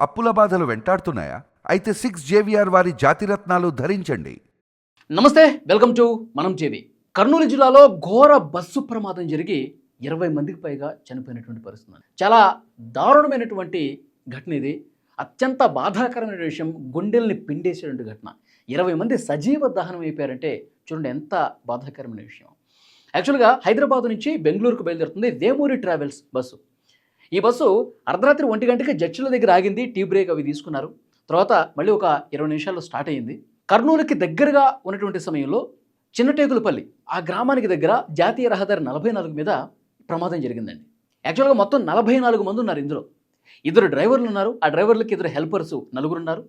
అప్పుల బాధలు వెంటాడుతున్నాయా? అయితే 6 JVR వారి జాతిరత్నాలు ధరించండి. నమస్తే, వెల్కమ్ టు మనం టీవీ. కర్నూలు జిల్లాలో ఘోర బస్సు ప్రమాదం జరిగి 20 మందికి పైగా చనిపోయినటువంటి పరిస్థితి. చాలా దారుణమైనటువంటి ఘటన ఇది. అత్యంత బాధాకరమైన విషయం, గుండెల్ని పిండేసేటువంటి ఘటన. 20 మంది సజీవ దహనం అయిపోయారంటే చూడండి ఎంత బాధాకరమైన విషయం. యాక్చువల్గా హైదరాబాద్ నుంచి బెంగళూరుకు బయలుదేరుతుంది వేమూరి ట్రావెల్స్ బస్సు. ఈ బస్సు అర్ధరాత్రి 1 గంటకి జడ్చిల దగ్గర ఆగింది. టీ బ్రేక్ అవి తీసుకున్నారు. తర్వాత మళ్ళీ ఒక 20 నిమిషాల్లో స్టార్ట్ అయ్యింది. కర్నూలుకి దగ్గరగా ఉన్నటువంటి సమయంలో చిన్నటేకులపల్లి ఆ గ్రామానికి దగ్గర జాతీయ రహదారి 44 మీద ప్రమాదం జరిగిందండి. యాక్చువల్గా మొత్తం 44 మంది ఉన్నారు ఇందులో. 2 డ్రైవర్లు ఉన్నారు. ఆ డ్రైవర్లకి 2 హెల్పర్స్ 4 ఉన్నారు.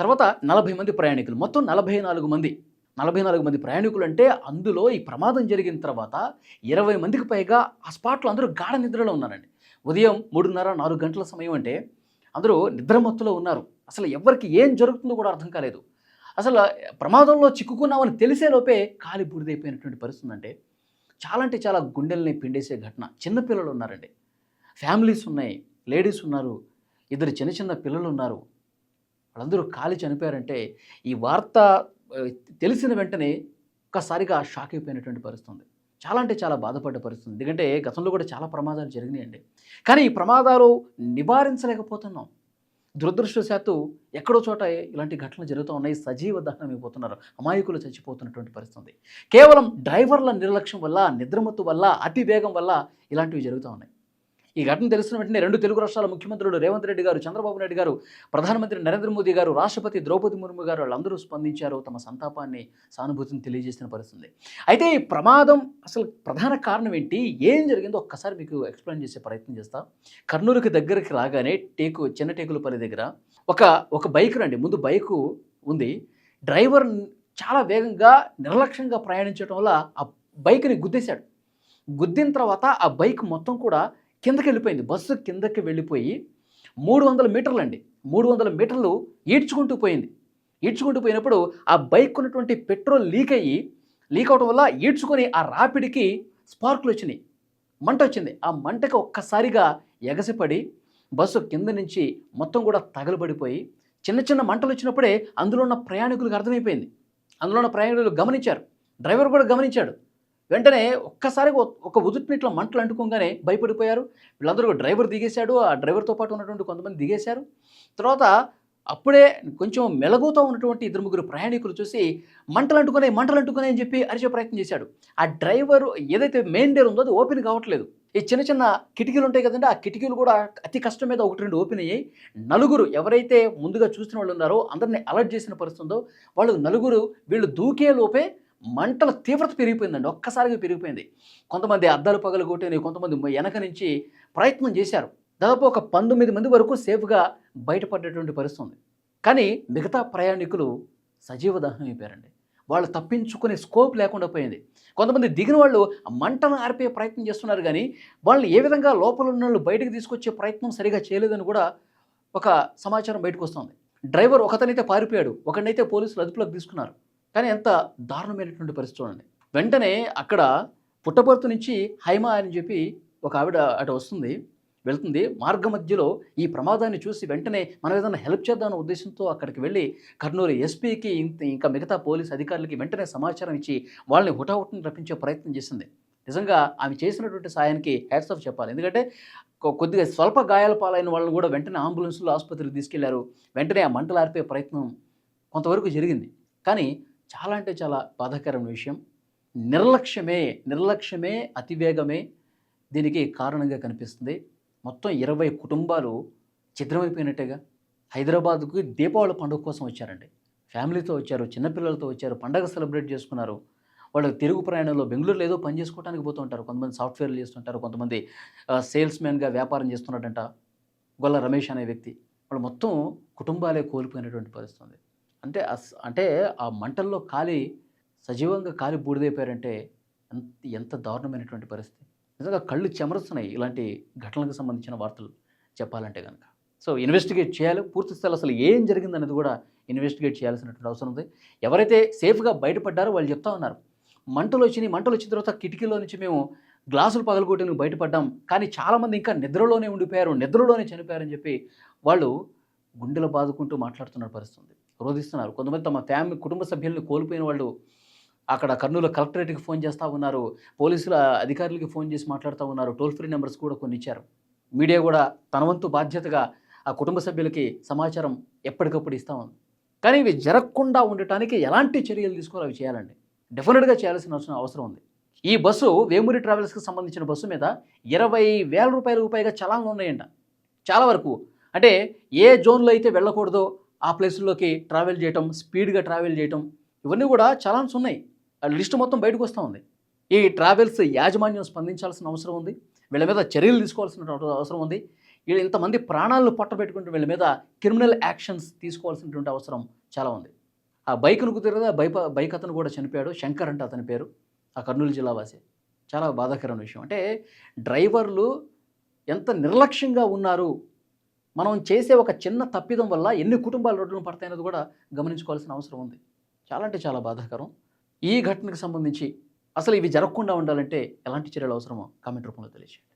తర్వాత 40 మంది ప్రయాణికులు, మొత్తం 44 మంది. 44 మంది ప్రయాణికులు అంటే అందులో ఈ ప్రమాదం జరిగిన తర్వాత 20 మందికి పైగా ఆ స్పాట్లో అందరూ గాఢ నిద్రలో ఉన్నారండి. ఉదయం 3:30, 4 గంటల సమయం అంటే అందరూ నిద్రమత్తులో ఉన్నారు. అసలు ఎవరికి ఏం జరుగుతుందో కూడా అర్థం కాలేదు. అసలు ప్రమాదంలో చిక్కుకున్నామని తెలిసేలోపే కాలి బూడిదైపోయినటువంటి పరిస్థితి. అంటే చాలా గుండెల్ని పిండేసే ఘటన. చిన్నపిల్లలు ఉన్నారండి, ఫ్యామిలీస్ ఉన్నాయి, లేడీస్ ఉన్నారు, 2 చిన్న చిన్న పిల్లలు ఉన్నారు. వాళ్ళందరూ కాలి చనిపోయారంటే ఈ వార్త తెలిసిన వెంటనే ఒక్కసారిగా షాక్ అయిపోయినటువంటి పరిస్థితి. చాలా బాధపడ్డ పరిస్థితి. ఎందుకంటే గతంలో కూడా చాలా ప్రమాదాలు జరిగినాయండి. కానీ ఈ ప్రమాదాలు నివారించలేకపోతున్నాం. దురదృష్టవశాత్తు ఎక్కడో చోట ఇలాంటి ఘటనలు జరుగుతూ ఉన్నాయి. సజీవ దహనం అయిపోతున్నారు, అమాయకులు చచ్చిపోతున్నటువంటి పరిస్థితి. కేవలం డ్రైవర్ల నిర్లక్ష్యం వల్ల, నిద్రమత్తు వల్ల, అతి వేగం వల్ల ఇలాంటివి జరుగుతూ ఉన్నాయి. ఈ ఘటన తెలిసిన వెంటనే 2 తెలుగు రాష్ట్రాల ముఖ్యమంత్రులు రేవంత్ రెడ్డి గారు, చంద్రబాబు నాయుడు గారు, ప్రధానమంత్రి నరేంద్ర మోదీ గారు, రాష్ట్రపతి ద్రౌపది ముర్ము గారు వాళ్ళందరూ స్పందించారు. తమ సంతాపాన్ని, సానుభూతిని తెలియజేసిన పరిస్థితి. అయితే ఈ ప్రమాదం అసలు ప్రధాన కారణం ఏంటి, ఏం జరిగిందో ఒక్కసారి మీకు ఎక్స్ప్లెయిన్ చేసే ప్రయత్నం చేస్తా. కర్నూలుకి దగ్గరికి రాగానే చిన్న టేకులపల్లి దగ్గర ఒక బైక్ రండి, ముందు బైకు ఉంది. డ్రైవర్ చాలా వేగంగా నిర్లక్ష్యంగా ప్రయాణించడం వల్ల ఆ బైక్ని గుద్దేశాడు. గుద్దిన తర్వాత ఆ బైక్ మొత్తం కూడా కిందకి వెళ్ళిపోయింది. బస్సు కిందకి వెళ్ళిపోయి 300 మీటర్లు అండి, 300 మీటర్లు ఈడ్చుకుంటూ పోయింది. ఈడ్చుకుంటూ పోయినప్పుడు ఆ బైక్ ఉన్నటువంటి పెట్రోల్ లీక్ అవడం వల్ల ఈడ్చుకొని ఆ రాపిడికి స్పార్కులు వచ్చినాయి, మంట వచ్చింది. ఆ మంటకి ఒక్కసారిగా ఎగసిపడి బస్సు కింద నుంచి మొత్తం కూడా తగలబడిపోయి చిన్న మంటలు వచ్చినప్పుడే అందులో ఉన్న ప్రయాణికులకు అర్థమైపోయింది. అందులో ఉన్న ప్రయాణికులు గమనించారు, డ్రైవర్ కూడా గమనించాడు. వెంటనే ఒక్కసారిగా ఒక ఉదుటినిట్లో మంటలు అంటుకోగానే భయపడిపోయారు. వీళ్ళందరూ డ్రైవర్ దిగేశాడు, ఆ డ్రైవర్తో పాటు ఉన్నటువంటి కొంతమంది దిగేశారు. తర్వాత అప్పుడే కొంచెం మెలగుతూ ఉన్నటువంటి 2-3 ప్రయాణికులు చూసి మంటలు అంటుకునే అని చెప్పి అరిచే ప్రయత్నం చేశాడు. ఆ డ్రైవరు ఏదైతే మెయిన్ డోర్ ఉందో అది ఓపెన్ కావట్లేదు. ఈ చిన్న కిటికీలు ఉంటాయి కదండి, ఆ కిటికీలు కూడా అతి కష్టం మీద 1-2 ఓపెన్ అయ్యాయి. 4 ఎవరైతే ముందుగా చూసిన వాళ్ళు ఉన్నారో అందరినీ అలర్ట్ చేసిన పరిస్థితి ఉందో వాళ్ళు 4 వీళ్ళు దూకే లోపే మంటల తీవ్రత పెరిగిపోయిందండి, ఒక్కసారిగా పెరిగిపోయింది. కొంతమంది అద్దాలు పగలగొట్టినాయి, కొంతమంది వెనక నుంచి ప్రయత్నం చేశారు. దాదాపు ఒక 19 మంది వరకు సేఫ్గా బయటపడేటువంటి పరిస్థితి ఉంది. కానీ మిగతా ప్రయాణికులు సజీవ దహనం అయిపోయారండి. వాళ్ళు తప్పించుకునే స్కోప్ లేకుండా పోయింది. కొంతమంది దిగిన వాళ్ళు మంటను ఆర్పే ప్రయత్నం చేస్తున్నారు, కానీ వాళ్ళని ఏ విధంగా లోపల ఉన్న వాళ్ళు బయటకు తీసుకొచ్చే ప్రయత్నం సరిగా చేయలేదని కూడా ఒక సమాచారం బయటకు వస్తుంది. డ్రైవర్ ఒకతనైతే పారిపోయాడు, ఒకనైతే పోలీసులు అదుపులోకి తీసుకున్నారు. కానీ ఎంత దారుణమైనటువంటి పరిస్థితి చూడండి. వెంటనే అక్కడ పుట్టపర్తి నుంచి హైమా అని చెప్పి ఒక ఆవిడ అటు వెళ్తుంది. మార్గ మధ్యలో ఈ ప్రమాదాన్ని చూసి వెంటనే మనం ఏదైనా హెల్ప్ చేద్దామన్న ఉద్దేశంతో అక్కడికి వెళ్ళి కర్నూలు ఎస్పీకి ఇంకా మిగతా పోలీస్ అధికారులకి వెంటనే సమాచారం ఇచ్చి వాళ్ళని హుటాహుటిని రప్పించే ప్రయత్నం చేసింది. నిజంగా ఆమె చేసినటువంటి సాయానికి హ్యాట్స్ ఆఫ్ చెప్పాలి. ఎందుకంటే కొద్దిగా స్వల్ప గాయాల పాలైన వాళ్ళని కూడా వెంటనే అంబులెన్స్లో ఆసుపత్రికి తీసుకెళ్లారు. వెంటనే ఆ మంటలు ఆర్పే ప్రయత్నం కొంతవరకు జరిగింది. కానీ చాలా బాధాకరమైన విషయం. నిర్లక్ష్యమే అతివేగమే దీనికి కారణంగా కనిపిస్తుంది. మొత్తం 20 కుటుంబాలు ఛిద్రమైపోయినట్టుగా. హైదరాబాద్కు దీపావళి పండుగ కోసం వచ్చారండి, ఫ్యామిలీతో వచ్చారు, చిన్నపిల్లలతో వచ్చారు, పండగ సెలబ్రేట్ చేసుకున్నారు. వాళ్ళకి తిరుగు ప్రయాణంలో బెంగళూరులో ఏదో పని చేసుకోవడానికి పోతూ ఉంటారు. కొంతమంది సాఫ్ట్వేర్లు చేస్తుంటారు, కొంతమంది సేల్స్మెన్గా వ్యాపారం చేస్తున్నాడంట గొల్ల రమేష్ అనే వ్యక్తి. వాళ్ళు మొత్తం కుటుంబాలే కోల్పోయినటువంటి పరిస్థితి. అంటే ఆ మంటల్లో సజీవంగా కాలి బూడిదైపోయారంటే ఎంత దారుణమైనటువంటి పరిస్థితి. నిజంగా కళ్ళు చెమరుస్తున్నాయి ఇలాంటి ఘటనలకు సంబంధించిన వార్తలు చెప్పాలంటే కనుక. సో ఇన్వెస్టిగేట్ చేయాలి, పూర్తి స్థాయిలో అసలు ఏం జరిగిందనేది కూడా ఇన్వెస్టిగేట్ చేయాల్సినటువంటి అవసరం ఉంది. ఎవరైతే సేఫ్గా బయటపడ్డారో వాళ్ళు చెప్తా ఉన్నారు, మంటలు వచ్చిన తర్వాత కిటికీలో నుంచి మేము గ్లాసులు పగలగొట్టి బయటపడ్డాం, కానీ చాలామంది ఇంకా నిద్రలోనే ఉండిపోయారు, నిద్రలోనే చనిపోయారని చెప్పి వాళ్ళు గుండెలు బాదుకుంటూ మాట్లాడుతున్న పరిస్థితి, రోధిస్తున్నారు. కొంతమంది తమ కుటుంబ సభ్యుల్ని కోల్పోయిన వాళ్ళు అక్కడ కర్నూలు కలెక్టరేట్‌కి ఫోన్ చేస్తా ఉన్నారు. పోలీసుల అధికారులకి ఫోన్ చేసి మాట్లాడుతా ఉన్నారు. టోల్ ఫ్రీ నంబర్స్ కూడా కొన్ని ఇచ్చారు. మీడియా కూడా తన వంతు బాధ్యతగా ఆ కుటుంబ సభ్యులకి సమాచారం ఎప్పటికప్పుడు ఇస్తా ఉంది. కానీ ఇవి జరగకుండా ఉండటానికి ఎలాంటి చర్యలు తీసుకోవాలో అవి చేయాలండి. డెఫినెట్‌గా చేయాల్సిన అవసరం ఉంది. ఈ బస్సు వేమూరి ట్రావెల్స్‌కి సంబంధించిన బస్సు మీద 20,000 రూపాయలకు పైగా చలాన్లు ఉన్నాయంట. చాలా వరకు. అంటే ఏ జోన్‌లో అయితే వెళ్ళకూడదో ఆ ప్లేసుల్లోకి ట్రావెల్ చేయటం, స్పీడ్‌గా ట్రావెల్ చేయటం, ఇవన్నీ కూడా చలాన్స్ ఉన్నాయి. ఆ లిస్ట్ మొత్తం బయటకు వస్తూ ఉంది. ఈ ట్రావెల్స్ యాజమాన్యం స్పందించాల్సిన అవసరం ఉంది. వీళ్ళ మీద చర్యలు తీసుకోవాల్సిన అవసరం ఉంది. వీళ్ళు ఇంతమంది ప్రాణాలను పొట్టబెట్టుకుంటూ వీళ్ళ మీద క్రిమినల్ యాక్షన్స్ తీసుకోవాల్సినటువంటి అవసరం చాలా ఉంది. ఆ బైక్‌ను కుదిరితే బైక్ అతను కూడా చనిపోయాడు. శంకర్ అంటే అతని పేరు. ఆ కర్నూలు జిల్లా వాసి. చాలా బాధాకరమైన విషయం. అంటే డ్రైవర్లు ఎంత నిర్లక్ష్యంగా ఉన్నారు. మనం చేసే ఒక చిన్న తప్పిదం వల్ల ఎన్ని కుటుంబాలు రోడ్డున పడతాయనేది కూడా గమనించుకోవాల్సిన అవసరం ఉంది. చాలా అంటే చాలా బాధాకరం. ఈ ఘటనకు సంబంధించి అసలు ఇవి జరగకుండా ఉండాలంటే ఎలాంటి చర్యలు అవసరమో కామెంట్ రూపంలో తెలియజేయండి.